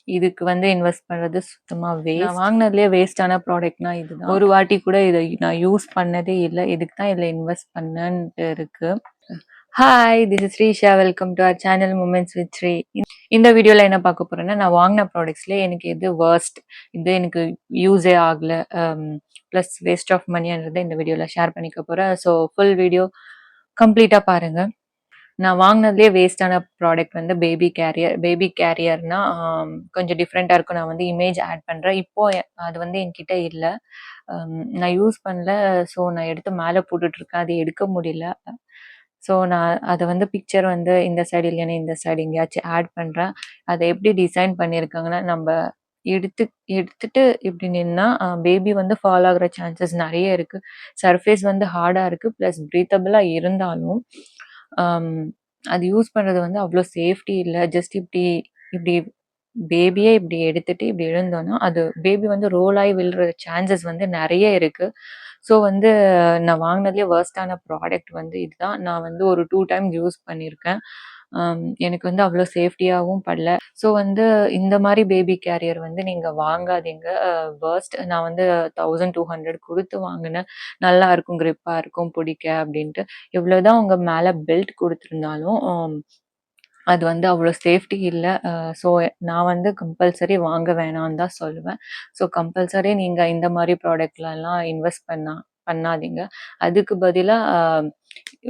இதுக்கு வந்து இன்வெஸ்ட் பண்றது சுத்தமா வேஸ்ட். நான் வாங்கினதுலேயே வேஸ்டான ப்ராடக்ட்னா இதுதான். ஒரு வாட்டி கூட இதை நான் யூஸ் பண்ணதே இல்லை. இதுக்கு தான் இதில் இன்வெஸ்ட் பண்ணன்ட்டு இருக்கு. Hi, this is Sreesha. Welcome to our channel moments with Sri. இந்த வீடியோவில் என்ன பார்க்க போறேன்னா, நான் வாங்கின ப்ராடக்ட்ஸ்லேயே எனக்கு எது வேர்ஸ்ட், இது எனக்கு யூஸே ஆகலை, ப்ளஸ் வேஸ்ட் ஆஃப் மணின்றதை இந்த வீடியோவில் ஷேர் பண்ணிக்க போகிறேன். ஸோ ஃபுல் வீடியோ கம்ப்ளீட்டாக பாருங்கள். நான் வாங்கினதுலேயே வேஸ்டான ப்ராடக்ட் வந்து பேபி கேரியர். பேபி கேரியர்னா கொஞ்சம் டிஃப்ரெண்ட்டாக இருக்கும். நான் வந்து இமேஜ் ஆட் பண்ணுறேன். இப்போது அது வந்து என்கிட்ட இல்லை, நான் யூஸ் பண்ணல. ஸோ நான் எடுத்து மேலே போட்டுட்ருக்கேன், அது எடுக்க முடியல. ஸோ நான் அதை வந்து பிக்சர் வந்து இந்த சைடு இல்லைன்னா இந்த சைடு எங்கேயாச்சும் ஆட் பண்ணுறேன். அதை எப்படி டிசைன் பண்ணியிருக்காங்கன்னா, நம்ம எடுத்துட்டு இப்படி நின்னா பேபி வந்து ஃபால் ஆகுற சான்சஸ் நிறைய இருக்கு. சர்ஃபேஸ் வந்து ஹார்டா இருக்கு, ப்ளஸ் பிரீத்தபிளா இருந்தாலும் அது யூஸ் பண்றது வந்து அவ்வளோ சேஃப்டி இல்லை. ஜஸ்ட் இப்படி இப்படி பேபியே இப்படி எடுத்துட்டு இப்படி எழுந்தோன்னா அது பேபி வந்து ரோல் ஆகி விழுற சான்சஸ் வந்து நிறைய இருக்கு. ஸோ வந்து நான் வாங்கினதுலேயே வேர்ஸ்டான ப்ராடக்ட் வந்து இதுதான். நான் வந்து ஒரு 2 டைம் யூஸ் பண்ணியிருக்கேன். எனக்கு வந்து அவ்வளோ சேஃப்டியாகவும் படல. ஸோ வந்து இந்த மாதிரி பேபி கேரியர் வந்து நீங்கள் வாங்காதீங்க. வேர்ஸ்ட். நான் வந்து 1200 கொடுத்து வாங்கினேன். நல்லா இருக்கும், கிரிப்பாக இருக்கும், பிடிக்க அப்படின்ட்டு. எவ்வளோதான் உங்க மேலே பெல்ட் கொடுத்துருந்தாலும் அது வந்து அவ்வளோ சேஃப்டி இல்லை. ஸோ நான் வந்து கம்பல்சரி வாங்க வேணான்னு தான் சொல்லுவேன். ஸோ கம்பல்சரி நீங்கள் இந்த மாதிரி ப்ராடக்ட்லலாம் இன்வெஸ்ட் பண்ணாதீங்க. அதுக்கு பதிலாக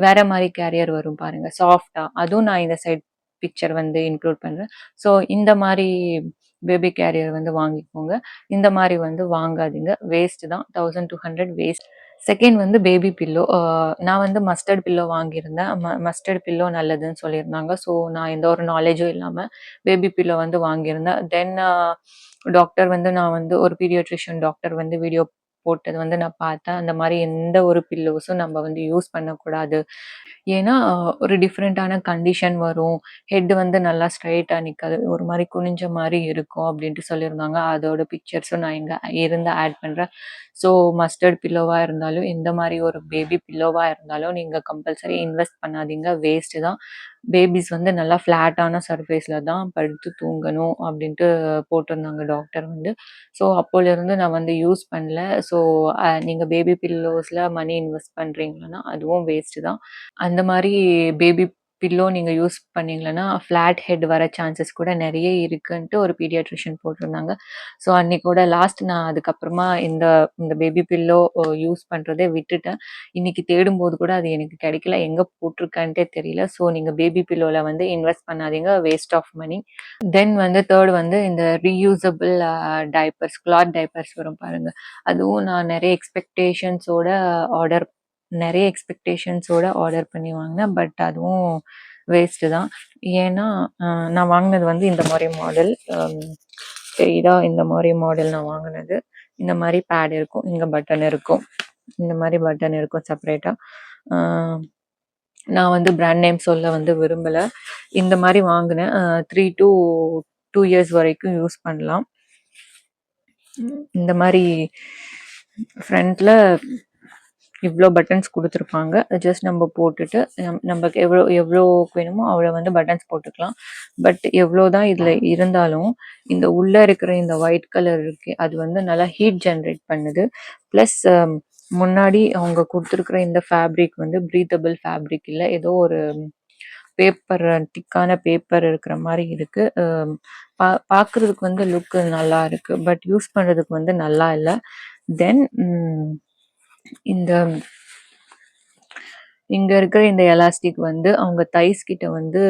வேற மாதிரி கேரியர் வரும் பாருங்க, சாஃப்டா. அதுவும் நான் இந்த சைட் பிக்சர் வந்து இன்க்ளூட் பண்ணுறேன். ஸோ இந்த மாதிரி பேபி கேரியர் வந்து வாங்கிக்கோங்க. இந்த மாதிரி வந்து வாங்காதீங்க, வேஸ்ட் தான். 1200 வேஸ்ட். செகண்ட் வந்து பேபி பில்லோ. நான் வந்து மஸ்டர்ட் பில்லோ வாங்கியிருந்தேன். மஸ்டர்ட் பில்லோ நல்லதுன்னு சொல்லியிருந்தாங்க. ஸோ நான் எந்த ஒரு நாலேஜும் இல்லாமல் பேபி பில்லோ வந்து வாங்கியிருந்தேன். தென் டாக்டர் வந்து நான் வந்து ஒரு பீடியாட்ரிஷியன் டாக்டர் வந்து வீடியோ போட்டது வந்து நான் பார்த்தேன். அந்த மாதிரி எந்த ஒரு பில்லோஸும் நம்ம வந்து யூஸ் பண்ணக்கூடாது. ஏன்னா ஒரு டிஃப்ரெண்ட்டான கண்டிஷன் வரும். ஹெட் வந்து நல்லா ஸ்ட்ரைட்டாக நிற்காது, ஒரு மாதிரி குனிஞ்ச மாதிரி இருக்கும் அப்படின்ட்டு சொல்லியிருந்தாங்க. அதோட பிக்சர்ஸும் நான் இங்கே இருந்து ஆட் பண்ணுறேன். ஸோ மஸ்டர்ட் பில்லோவாக இருந்தாலும் எந்த மாதிரி ஒரு பேபி பில்லோவாக இருந்தாலும் நீங்கள் கம்பல்சரி இன்வெஸ்ட் பண்ணாதீங்க, வேஸ்ட்டு தான். பேபிஸ் வந்து நல்லா ஃப்ளாட்டான சர்ஃபேஸில் தான் படுத்து தூங்கணும் அப்படின்ட்டு போட்டிருந்தாங்க டாக்டர் வந்து. ஸோ அப்போலேருந்து நான் வந்து யூஸ் பண்ணல. ஸோ நீங்கள் பேபி பில்லோஸில் மணி இன்வெஸ்ட் பண்ணுறீங்கன்னா அதுவும் வேஸ்ட்டு தான். அந்த மாதிரி பேபி பில்லோ நீங்கள் யூஸ் பண்ணீங்கன்னா ஃப்ளாட் ஹெட் வர சான்சஸ் கூட நிறைய இருக்குன்ட்டு ஒரு பீடியாட்ரிஷியன் போட்டிருந்தாங்க. ஸோ அன்னைக்கோட லாஸ்ட். நான் அதுக்கப்புறமா இந்த இந்த பேபி பில்லோ யூஸ் பண்ணுறதே விட்டுட்டேன். இன்னைக்கு தேடும்போது கூட அது எனக்கு கிடைக்கல, எங்கே போட்டிருக்கேன்ட்டே தெரியல. ஸோ நீங்கள் பேபி பில்லோவில் வந்து இன்வெஸ்ட் பண்ணாதீங்க, வேஸ்ட் ஆஃப் மணி. தென் வந்து தேர்ட் வந்து இந்த ரீயூசபிள் டைப்பர்ஸ், கிளாத் டைப்பர்ஸ் வரும் பாருங்க. அதுவும் நான் நிறைய எக்ஸ்பெக்டேஷன்ஸோட ஆர்டர் பண்ணி வாங்கினேன். பட் அதுவும் வேஸ்ட்டு தான். ஏன்னா நான் வாங்கினது வந்து இந்த மாதிரி மாடல், சரிதா? இந்த மாதிரி மாடல் நான் வாங்கினது. இந்த மாதிரி பேட் இருக்கும், இங்கே பட்டன் இருக்கும், இந்த மாதிரி பட்டன் இருக்கும் செப்பரேட்டாக. நான் வந்து பிராண்ட் நேம் சொல்ல வந்து விரும்பலை. இந்த மாதிரி வாங்கினேன். 3 to 2 years வரைக்கும் யூஸ் பண்ணலாம். இந்த மாதிரி ஃப்ரண்ட்டில் இவ்வளோ பட்டன்ஸ் கொடுத்துருப்பாங்க. ஜஸ்ட் நம்ம போட்டுட்டு நமக்கு எவ்வளோக்கு வேணுமோ அவ்வளோ வந்து பட்டன்ஸ் போட்டுக்கலாம். பட் எவ்வளோ தான் இதில் இருந்தாலும் இந்த உள்ளே இருக்கிற இந்த ஒயிட் கலர் இருக்கு, அது வந்து நல்லா ஹீட் ஜென்ரேட் பண்ணுது. ப்ளஸ் முன்னாடி அவங்க கொடுத்துருக்குற இந்த ஃபேப்ரிக் வந்து ப்ரீத்தபிள் ஃபேப்ரிக் இல்லை, ஏதோ ஒரு பேப்பர், திக்கான பேப்பர் இருக்கிற மாதிரி இருக்கு. பார்க்குறதுக்கு வந்து லுக்கு நல்லா இருக்கு, பட் யூஸ் பண்ணுறதுக்கு வந்து நல்லா இல்லை. தென் இந்த இங்க இருக்கிற இந்த எலாஸ்டிக் வந்து அவங்க தைஸ் கிட்ட வந்து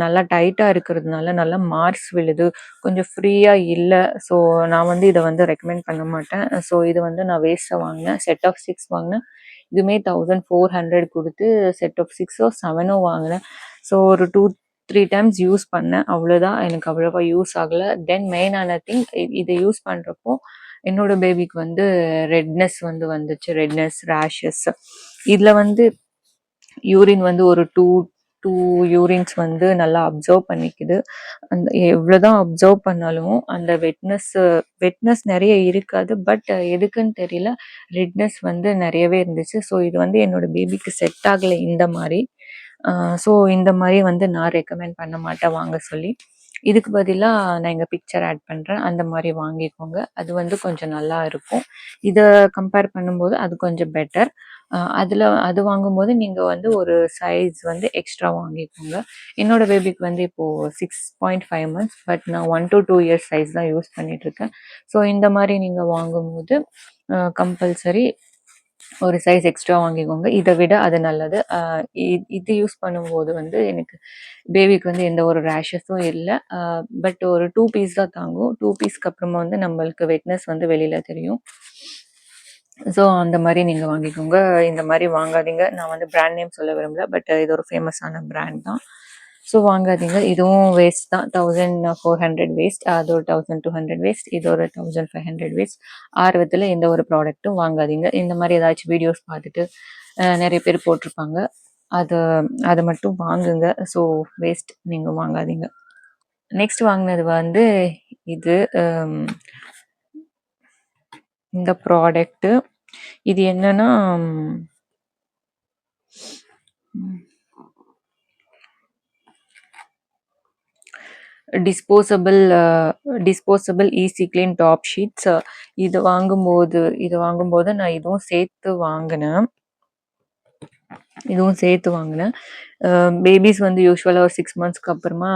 நல்லா டைட்டா இருக்கிறதுனால நல்லா மார்க்ஸ் விழுது, கொஞ்சம் ஃப்ரீயா இல்லை. ஸோ நான் வந்து இதை வந்து ரெக்கமெண்ட் பண்ண மாட்டேன். ஸோ இது வந்து நான் வேஸ்ட்டாக வாங்கினேன். செட் ஆஃப் 6 வாங்கினேன். இதுவுமே 1400 கொடுத்து செட் ஆஃப் 6ஓ 7ஓ வாங்கினேன். ஸோ ஒரு 2-3 டைம்ஸ் யூஸ் பண்ணேன், அவ்வளோதான். எனக்கு அவ்வளோவா யூஸ் ஆகலை. தென் மெயினான திங், இதை யூஸ் பண்ணுறப்போ என்னோட பேபிக்கு வந்து ரெட்னஸ் வந்து வந்துச்சு, ரெட்னஸ், ரேஷஸ். இதில் வந்து யூரின் வந்து ஒரு டூ யூரின்ஸ் வந்து நல்லா அப்சர்வ் பண்ணிக்குது. அந்த எவ்வளோதான் அப்சர்வ் பண்ணாலும் அந்த வெட்னஸ் நிறைய இருக்காது. பட் எதுக்குன்னு தெரியல, ரெட்னஸ் வந்து நிறையவே இருந்துச்சு. ஸோ இது வந்து என்னோட பேபிக்கு செட் ஆகலை இந்த மாதிரி. ஸோ இந்த மாதிரி வந்து நான் ரெக்கமெண்ட் பண்ண மாட்டேன் வாங்க சொல்லி. இதுக்கு பதிலா நான் இங்க பிக்சர் ஆட் பண்றேன். அந்த மாரி வாங்கிக்கோங்க. அது வந்து கொஞ்சம் நல்லா இருக்கும். இத கம்பேர் பண்ணும்போது அது கொஞ்சம் பெட்டர். அது வாங்கும்போது நீங்க வந்து ஒரு சைஸ் வந்து எக்ஸ்ட்ரா வாங்கிக்கோங்க. என்னோட பேபிக்கு வந்து இப்போ 6.5 மந்த்ஸ். பட் நான் 1 to 2 இயர்ஸ் சைஸ் தான் யூஸ் பண்ணிட்டு இருக்கேன். ஸோ இந்த மாரி நீங்க வாங்கும்போது கம்பல்சரி ஒரு சைஸ் எக்ஸ்ட்ரா வாங்கிக்கோங்க. இத விட அது நல்லது. இது யூஸ் பண்ணும்போது வந்து எனக்கு பேபிக்கு வந்து எந்த ஒரு ரேஷஸும் இல்ல. பட் ஒரு 2 பீஸ் தான் தாங்கும். 2 பீஸ்க்கு அப்புறமா வந்து நம்மளுக்கு வெட்னஸ் வந்து வெளியில தெரியும். ஸோ அந்த மாரி நீங்க வாங்கிக்கோங்க. இந்த மாரி வாங்காதீங்க. நான் வந்து பிராண்ட் நேம் சொல்ல விரும்பல. பட் இது ஒரு ஃபேமஸான பிராண்ட் தான். ஸோ வாங்காதீங்க. இதுவும் வேஸ்ட் தான். 1400 வேஸ்ட். அது ஒரு 1200 வேஸ்ட். இது ஒரு 1500 வேஸ்ட். ஆர்வத்துல எந்த ஒரு ப்ராடக்ட்டும் வாங்காதீங்க. இந்த மாரி ஏதாச்சும் வீடியோஸ் பார்த்துட்டு நெறைய பேர் போட்டிருப்பாங்க. அது அது மட்டும் வாங்குங்க. ஸோ வேஸ்ட் நீங்க வாங்காதீங்க. நெக்ஸ்ட் வாங்குனது வந்து இது இந்த ப்ராடக்ட். இது என்னன்னா disposable easy clean top sheets. இது வாங்கும்போது நான் இதுவும் சேர்த்து வாங்கினேன். பேபிஸ் வந்து யூஸ்வலாக ஒரு 6 மந்த்ஸ்க்கு அப்புறமா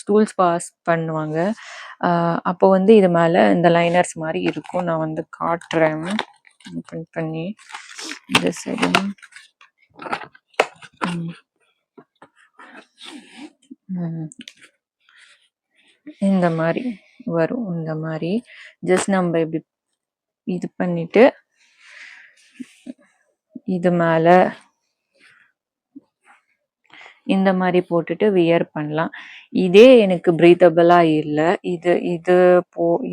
ஸ்டூல்ஸ் பாஸ் பண்ணுவாங்க. அப்போ வந்து இது மேலே இந்த லைனர்ஸ் மாதிரி இருக்கும். நான் வந்து காட்டுறேன் ஓப்பன் பண்ணி. இந்த சைடு இந்த மாதிரி வரும். இந்த மாதிரி ஜஸ்ட் நம்ம இப்படி இது பண்ணிட்டு இது மேல இந்த மாதிரி போட்டுட்டு வியர் பண்ணலாம். இதே எனக்கு பிரீத்தபிளா இல்லை.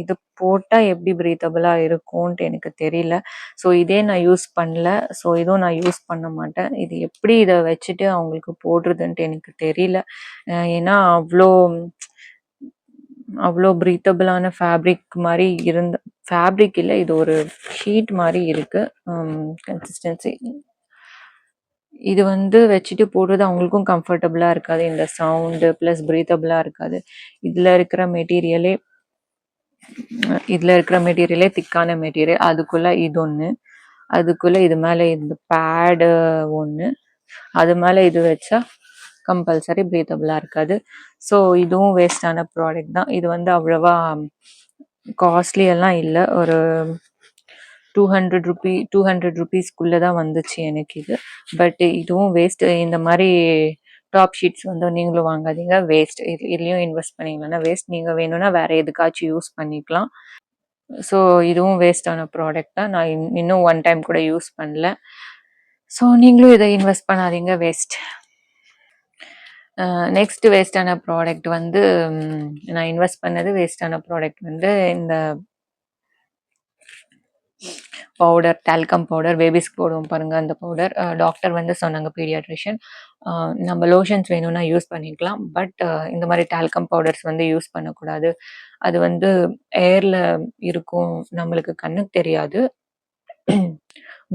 இது போட்டா எப்படி பிரீத்தபிளா இருக்கும்ட்டு எனக்கு தெரியல. ஸோ இதே நான் யூஸ் பண்ணல. ஸோ இதுவும் நான் யூஸ் பண்ண மாட்டேன். இது எப்படி இதை வச்சுட்டு அவங்களுக்கு போடுறதுன்ட்டு எனக்கு தெரியல. ஏன்னா அவ்வளோ பிரீத்தபிளான ஃபேப்ரிக் மாதிரி ஃபேப்ரிக் இல்லை, இது ஒரு ஷீட் மாதிரி இருக்கு கன்சிஸ்டன்சி. இது வந்து வச்சுட்டு போடுறது அவங்களுக்கும் கம்ஃபர்டபுளா இருக்காது. இந்த சவுண்டு ப்ளஸ் பிரீத்தபிளா இருக்காது. இதுல இருக்கிற மெட்டீரியலே திக்கான மெட்டீரியல். அதுக்குள்ள இது ஒன்று, அதுக்குள்ள இது மேல இந்த பேடு ஒன்று, அது மேல இது வச்சா கம்பல்சரி பிரீத்தபிளா இருக்காது. ஸோ இதுவும் வேஸ்டான ப்ராடக்ட் தான். இது வந்து அவ்வளவா காஸ்ட்லி எல்லாம் இல்லை. ஒரு 200 ருபீஸ்க்குள்ளே தான் வந்துச்சு எனக்கு இது. பட் இதுவும் வேஸ்ட். இந்த மாதிரி டாப் ஷீட்ஸ் வந்து நீங்களும் வாங்காதீங்க. வேஸ்ட். இதுலேயும் இன்வெஸ்ட் பண்ணிங்கன்னா வேஸ்ட். நீங்கள் வேணும்னா வேற எதுக்காச்சும் யூஸ் பண்ணிக்கலாம். ஸோ இதுவும் வேஸ்டான ப்ராடக்ட் தான். நான் இன்னும் 1 டைம் கூட யூஸ் பண்ணல. ஸோ நீங்களும் இதை இன்வெஸ்ட் பண்ணாதீங்க. வேஸ்ட். நெக்ஸ்ட் வேஸ்டான ப்ராடக்ட் வந்து நான் இன்வெஸ்ட் பண்ணது வேஸ்டான ப்ராடக்ட் வந்து இந்த பவுடர், டால்கம் பவுடர். பேபிஸ்க்கு போடுவோம் பாருங்க அந்த பவுடர். டாக்டர் வந்து சொன்னாங்க, பீடியாட்ரிஷியன், நம்ம லோஷன்ஸ் வேணும்னா யூஸ் பண்ணிக்கலாம். பட் இந்த மாதிரி டால்கம் பவுடர்ஸ் வந்து யூஸ் பண்ணக்கூடாது. அது வந்து ஏர்ல இருக்கும், நம்மளுக்கு கண்ணுக்கு தெரியாது.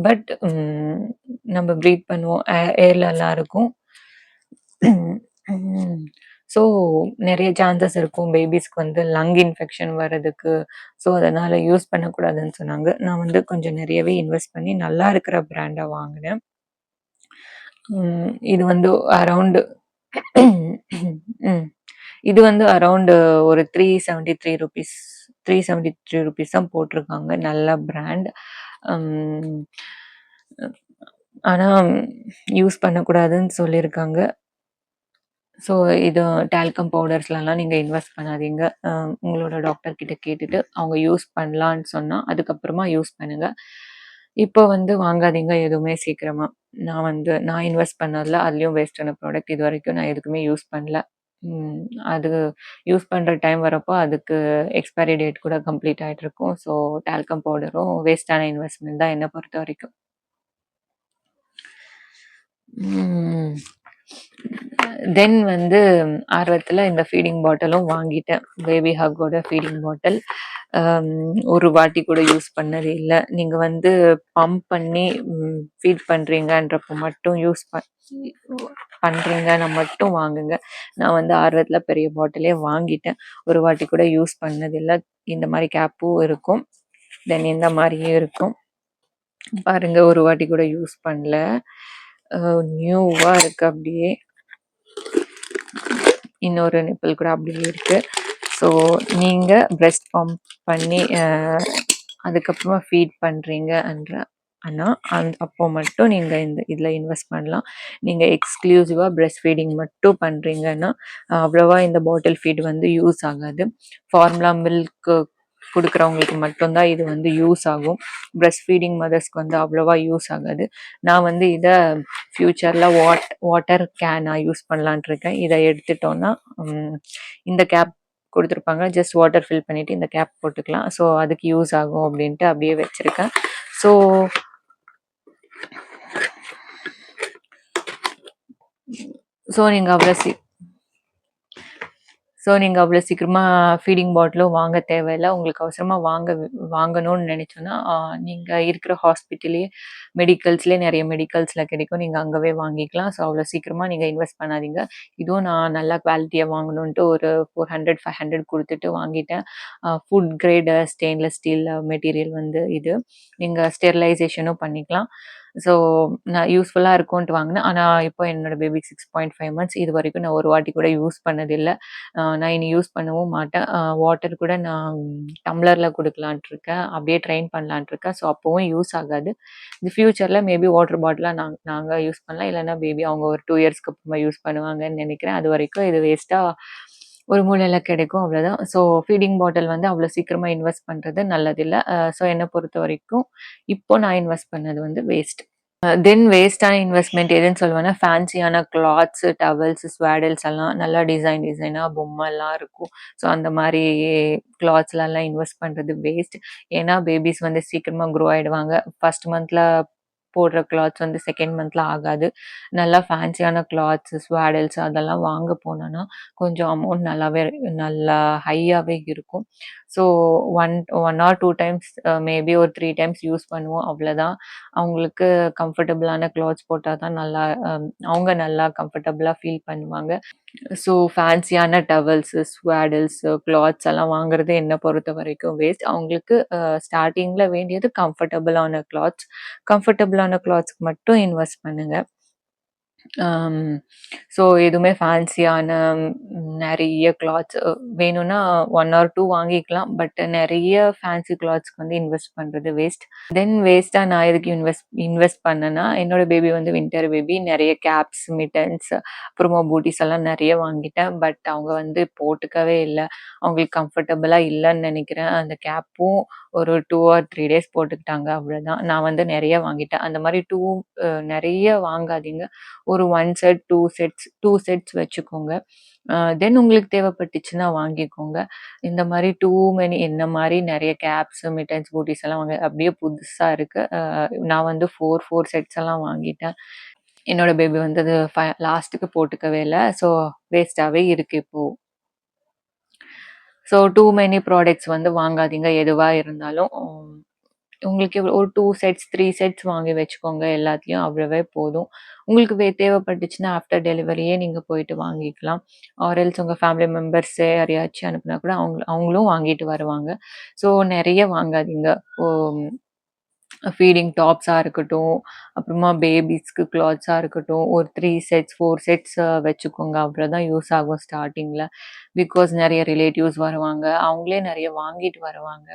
பட் நம்ம ப்ரீத் பண்ணுவோம், ஏர்ல எல்லாம் இருக்கும். ஸோ நிறைய சான்சஸ் இருக்கும் பேபிஸ்க்கு வந்து லங் இன்ஃபெக்ஷன் வர்றதுக்கு. ஸோ அதனால யூஸ் பண்ணக்கூடாதுன்னு சொன்னாங்க. நான் வந்து கொஞ்சம் நிறையவே இன்வெஸ்ட் பண்ணி நல்லா இருக்கிற பிராண்டா வாங்கினேன். இது வந்து அரௌண்டு இது வந்து அரௌண்டு ஒரு 373 ருபீஸ் தான் போட்டிருக்காங்க. நல்ல பிராண்ட். ஆனா யூஸ் பண்ணக்கூடாதுன்னு சொல்லியிருக்காங்க. ஸோ இது டால்கம் பவுடர்ஸ்லலாம் நீங்கள் இன்வெஸ்ட் பண்ணாதீங்க. உங்களோட டாக்டர் கிட்ட கேட்டுட்டு அவங்க யூஸ் பண்ணலான்னு சொன்னால் அதுக்கப்புறமா யூஸ் பண்ணுங்க. இப்போ வந்து வாங்காதீங்க எதுவுமே சீக்கிரமா. நான் இன்வெஸ்ட் பண்ணதில் அதுலேயும் வேஸ்டான ப்ராடக்ட் இது வரைக்கும் நான் எதுக்குமே யூஸ் பண்ணல. அது யூஸ் பண்ணுற டைம் வரப்போ அதுக்கு எக்ஸ்பைரி டேட் கூட கம்ப்ளீட் ஆகிட்டு இருக்கும். ஸோ டால்கம் பவுடரும் வேஸ்டான இன்வெஸ்ட்மெண்ட் தான் என்னை பொறுத்த வரைக்கும். தென் வந்து ஆர்வத்தில் இந்த ஃபீடிங் பாட்டிலும் வாங்கிட்டேன். பேபி ஹக்கோட ஃபீடிங் பாட்டில். ஒரு வாட்டி கூட யூஸ் பண்ணது இல்ல. நீங்க வந்து பம்ப் பண்ணி ஃபீட் பண்றீங்கன்றப்போ மட்டும் பண்றீங்கன்னா மட்டும் வாங்குங்க. நான் வந்து ஆர்வத்துல பெரிய பாட்டிலே வாங்கிட்டேன். ஒரு வாட்டி கூட யூஸ் பண்ணதில்ல. இந்த மாதிரி கேப்பும் இருக்கும், தென் இந்த மாதிரியும் இருக்கும். பாருங்க, ஒரு வாட்டி கூட யூஸ் பண்ணல, நியூவா இருக்கு. அப்படியே இன்னொரு நிப்பிள் கூட அப்படியே இருக்கு. ஸோ நீங்க பிரெஸ்ட் பம்ப் பண்ணி அதுக்கப்புறமா ஃபீட் பண்றீங்க அப்போ மட்டும் நீங்க இதுல இன்வெஸ்ட் பண்ணலாம். நீங்க எக்ஸ்க்ளூசிவா பிரெஸ்ட் ஃபீடிங் மட்டும் பண்றீங்கன்னா அவ்வளவா இந்த பாட்டில் ஃபீட் வந்து யூஸ் ஆகாது. ஃபார்முலா மில்க் கொடுக்குறவங்களுக்கு மட்டும்தான் இது வந்து யூஸ் ஆகும். பிரெஸ்ட் ஃபீடிங் மதர்ஸ்க்கு வந்து அவ்வளவா யூஸ் ஆகாது. நான் வந்து இதை ஃபியூச்சர்ல வாட்டர் கேனா யூஸ் பண்ணலான் இருக்கேன். இதை எடுத்துட்டோம்னா இந்த கேப் கொடுத்துருப்பாங்க, ஜஸ்ட் வாட்டர் ஃபில் பண்ணிட்டு இந்த கேப் போட்டுக்கலாம். ஸோ அதுக்கு யூஸ் ஆகும் அப்படின்ட்டு அப்படியே வச்சிருக்கேன். ஸோ நீங்கள் அவ்வளோ சீக்கிரமாக ஃபீடிங் பாட்டிலும் வாங்க தேவையில்லை. உங்களுக்கு அவசரமாக வாங்கணும்னு நினச்சோன்னா நீங்கள் இருக்கிற ஹாஸ்பிட்டலே நிறைய மெடிக்கல்ஸில் கிடைக்கும், நீங்கள் அங்கேவே வாங்கிக்கலாம். ஸோ அவ்வளோ சீக்கிரமாக நீங்கள் இன்வெஸ்ட் பண்ணாதீங்க. இதுவும் நான் நல்லா குவாலிட்டியாக வாங்கணுன்ட்டு ஒரு 400-500 கொடுத்துட்டு வாங்கிட்டேன். Food grade stainless steel material வந்து இது. நீங்கள் ஸ்டெரிலைசேஷனும் பண்ணிக்கலாம். ஸோ நான் யூஸ்ஃபுல்லாக இருக்கும்ன்ட்டு வாங்கினேன். ஆனால் இப்போ என்னோட பேபிக்கு 6.5 months. இது வரைக்கும் நான் ஒரு வாட்டி கூட யூஸ் பண்ணதில்லை. நான் இனி யூஸ் பண்ணவும் மாட்டேன். வாட்டர் கூட நான் டம்ளரில் கொடுக்கலான்ட்டு இருக்கேன், அப்படியே ட்ரெயின் பண்ணலான்ட்டு இருக்கேன். ஸோ அப்போவும் யூஸ் ஆகாது. இந்த ஃபியூச்சரில் மேபி வாட்டர் பாட்டிலாக நாங்கள் யூஸ் பண்ணலாம், இல்லைன்னா பேபி அவங்க ஒரு 2 yearsக்கு அப்புறமா யூஸ் பண்ணுவாங்கன்னு நினைக்கிறேன். அது வரைக்கும் இது வேஸ்ட்டாக ஒரு மூலையில் கிடைக்கும், அவ்வளோதான். ஸோ ஃபீடிங் பாட்டில் வந்து அவ்வளோ சீக்கிரமாக இன்வெஸ்ட் பண்ணுறது நல்லதில்லை. ஸோ என்னை பொறுத்த வரைக்கும் இப்போ நான் இன்வெஸ்ட் பண்ணது வந்து வேஸ்ட். தென் வேஸ்டான இன்வெஸ்ட்மெண்ட் எதுன்னு சொல்லுவேன்னா, ஃபேன்சியான கிளாத்ஸ், டவல்ஸ், ஸ்வேடல்ஸ் எல்லாம் நல்லா டிசைனாக பொம்மைலாம் இருக்கும். ஸோ அந்த மாதிரி கிளாத்ஸ்லாம் இன்வெஸ்ட் பண்ணுறது வேஸ்ட். ஏன்னா பேபிஸ் வந்து சீக்கிரமாக க்ரோ ஆகிடுவாங்க. ஃபர்ஸ்ட் மந்தில் போடுற கிளாத்ஸ் வந்து செகண்ட் மந்த்ல ஆகாது. நல்லா ஃபேன்சியான கிளாத்ஸ், ஸ்வேடல்ஸ் அதெல்லாம் வாங்க போனோன்னா கொஞ்சம் அமௌண்ட் நல்லா ஹையாகவே இருக்கும். So one or 2 times, maybe ஒரு 3 times யூஸ் பண்ணுவோம், அவ்வளோதான். அவங்களுக்கு கம்ஃபர்டபுளான கிளாத்ஸ் போட்டால் தான் அவங்க நல்லா கம்ஃபர்டபுளாக ஃபீல் பண்ணுவாங்க. ஸோ ஃபேன்சியான டவல்ஸு, ஸ்வேடல்ஸு, கிளாத்ஸ் எல்லாம் வாங்குறது என்னை பொறுத்த வரைக்கும் வேஸ்ட். அவங்களுக்கு ஸ்டார்டிங்கில் வேண்டியது கம்ஃபர்டபுளான கிளாத்ஸ்க்கு மட்டும் இன்வெஸ்ட் பண்ணுங்க. ஸோ எதுவுமே ஃபேன்சியான நிறைய கிளாத்ஸ் வேணும்னா 1 or 2 வாங்கிக்கலாம். பட் நிறைய ஃபேன்சி கிளாத்ஸ்க்கு வந்து இன்வெஸ்ட் பண்ணுறது வேஸ்ட். தென் வேஸ்ட்டாக நான் எதுக்கு இன்வெஸ்ட் பண்ணேன்னா, என்னோட பேபி வந்து வின்டர் பேபி. நிறைய கேப்ஸ், மிட்டன்ஸ், அப்புறமா பூட்டிஸ் எல்லாம் நிறைய வாங்கிட்டேன். பட் அவங்க வந்து போட்டுக்கவே இல்லை. அவங்களுக்கு கம்ஃபர்டபுளாக இல்லைன்னு நினைக்கிறேன். அந்த கேப்பும் ஒரு 2 or 3 days போட்டுக்கிட்டாங்க, அவ்வளோதான். நான் வந்து நிறைய வாங்கிட்டேன். அந்த மாதிரி நிறைய வாங்காதீங்க. ஒரு 1 set 2 sets வச்சுக்கோங்க. தென் உங்களுக்கு தேவைப்பட்டுச்சுன்னா வாங்கிக்கோங்க. இந்த மாதிரி என்ன மாதிரி நிறைய கேப்ஸ், மிட்டன்ஸ், பூட்டிஸ் எல்லாம் அப்படியே புதுசா இருக்கு. நான் வந்து 4 sets எல்லாம் வாங்கிட்டேன். என்னோட பேபி வந்து அது லாஸ்ட்டுக்கு போட்டுக்கவே இல்லை. ஸோ வேஸ்டாகவே இருக்கு இப்போ. ஸோ டூ மெனி ப்ராடக்ட்ஸ் வந்து வாங்காதீங்க எதுவாக இருந்தாலும். உங்களுக்கு ஒரு 2 sets 3 sets வாங்கி வச்சுக்கோங்க. எல்லாத்துலேயும் அவ்வளவே போதும். உங்களுக்கு தேவைப்பட்டுச்சுன்னா ஆஃப்டர் டெலிவரியே நீங்கள் போயிட்டு வாங்கிக்கலாம். ஆர்எல்ஸ் உங்கள் ஃபேமிலி மெம்பர்ஸே யாரையாச்சும் அனுப்புனா கூட அவங்களும் வாங்கிட்டு வருவாங்க. ஸோ நிறைய வாங்காதீங்க. ஃபீடிங் டாப்ஸாக இருக்கட்டும், அப்புறமா பேபிஸ்க்கு கிளாத்ஸாக இருக்கட்டும், ஒரு 3 sets 4 sets வச்சுக்கோங்க. அவ்வளோதான் யூஸ் ஆகும் ஸ்டார்டிங்கில். பிகாஸ் நிறைய ரிலேட்டிவ்ஸ் வருவாங்க, அவங்களே நிறைய வாங்கிட்டு வருவாங்க.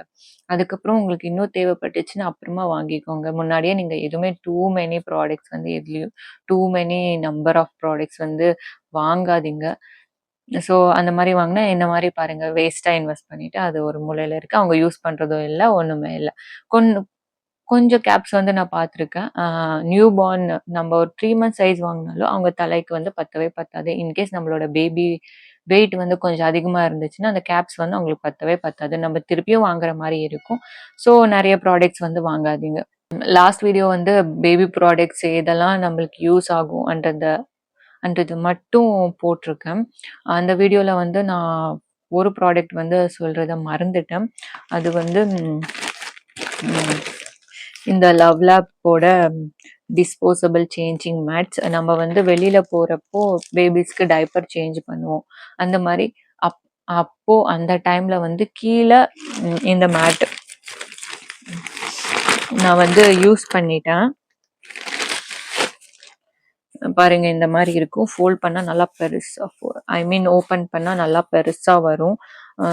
அதுக்கப்புறம் உங்களுக்கு இன்னும் தேவைப்பட்டுச்சுன்னா அப்புறமா வாங்கிக்கோங்க. முன்னாடியே நீங்கள் எதுவுமே டூ மெனி ப்ராடக்ட்ஸ் வந்து எதுலேயும் too many number of products வந்து வாங்காதீங்க. ஸோ அந்த மாதிரி வாங்கினா என்ன மாதிரி பாருங்கள், வேஸ்ட்டாக இன்வெஸ்ட் பண்ணிவிட்டு அது ஒரு மூலையில் இருக்குது. அவங்க யூஸ் பண்ணுறதும் இல்லை, ஒன்றுமே இல்லை. கொஞ்சம் கேப்ஸ் வந்து நான் பார்த்துருக்கேன். நியூ பார்ன் நம்ம ஒரு 3 months சைஸ் வாங்கினாலும் அவங்க தலைக்கு வந்து பத்தவே பத்தாது. இன்கேஸ் நம்மளோட பேபி வெயிட் வந்து கொஞ்சம் அதிகமாக இருந்துச்சுன்னா அந்த கேப்ஸ் வந்து அவங்களுக்கு பத்தவே பத்தாது. நம்ம திருப்பியும் வாங்குற மாதிரி இருக்கும். ஸோ நிறைய ப்ராடக்ட்ஸ் வந்து வாங்காதீங்க. லாஸ்ட் வீடியோ வந்து பேபி ப்ராடக்ட்ஸ் எதெல்லாம் நம்மளுக்கு யூஸ் ஆகும் அன்றது மட்டும் போட்டிருக்கேன். அந்த வீடியோவில் வந்து நான் ஒரு ப்ராடக்ட் வந்து சொல்றத மறந்துட்டேன். அது வந்து இந்த லவ்லாப்போட டிஸ்போசபிள் சேஞ்சிங் மேட்ஸ். நம்ம வந்து வெளியில போறப்போ பேபிஸ்க்கு டைப்பர் சேஞ்ச் பண்ணுவோம். அந்த மாதிரி அப்போ அந்த டைம்ல வந்து கீழே இந்த மேட் நான் வந்து யூஸ் பண்ணிட்டேன். பாருங்க, இந்த மாதிரி இருக்கும். ஃபோல்ட் பண்ணா நல்லா பெருசா, ஐ மீன் ஓப்பன் பண்ணா நல்லா பெருசா வரும்.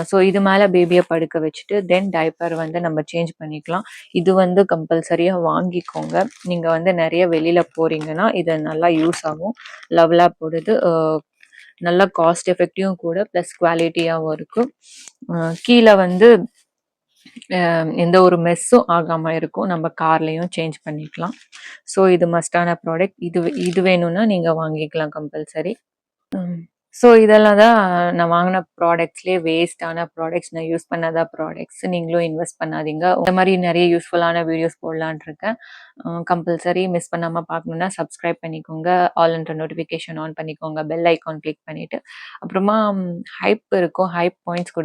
ஸோ இது மேல பேபியை படுக்க வச்சுட்டு தென் டைப்பர் வந்து நம்ம சேஞ்ச் பண்ணிக்கலாம். இது வந்து கம்பல்சரியா வாங்கிக்கோங்க. நீங்க வந்து நிறைய வெளியில போறீங்கன்னா இது நல்லா யூஸ் ஆகும். லவ்லாப் போடுது நல்லா காஸ்ட் எஃபெக்டிவும் கூட, ப்ளஸ் குவாலிட்டியாகவும் இருக்கும். கீழே வந்து எந்த ஒரு மெஸ்ஸும் ஆகாம இருக்கும். நம்ம கார்லயும் சேஞ்ச் பண்ணிக்கலாம். ஸோ இது மஸ்டான ப்ராடக்ட். இது வேணும்னா நீங்க வாங்கிக்கலாம் கம்பல்சரி. ஸோ இதெல்லாம் தான் நான் வாங்கின ப்ராடக்ட்ஸ்லேயே வேஸ்டான ப்ராடக்ட்ஸ், நான் யூஸ் பண்ணாத ப்ராடக்ட்ஸ். நீங்களும் இன்வெஸ்ட் பண்ணாதீங்க. இந்த மாதிரி நிறைய யூஸ்ஃபுல்லான வீடியோஸ் போடலான் இருக்கேன். கம்பல்சரி மிஸ் பண்ணாமல் பார்க்கணுன்னா சப்ஸ்கிரைப் பண்ணிக்கோங்க, ஆல் என்ற நோட்டிஃபிகேஷன் ஆன் பண்ணிக்கோங்க, பெல் ஐக்கான் கிளிக் பண்ணிவிட்டு அப்புறமா ஹைப் இருக்கும், ஹைப் பாயிண்ட்ஸ்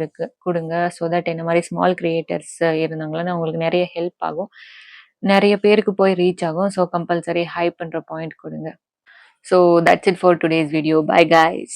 கொடுங்க. ஸோ தட் இந்த மாதிரி ஸ்மால் கிரியேட்டர்ஸ் இருந்தாங்கன்னா உங்களுக்கு நிறைய ஹெல்ப் ஆகும், நிறைய பேருக்கு போய் ரீச் ஆகும். ஸோ கம்பல்சரி ஹைப்ன்ற பாயிண்ட் கொடுங்க. So that's it for today's video. Bye guys.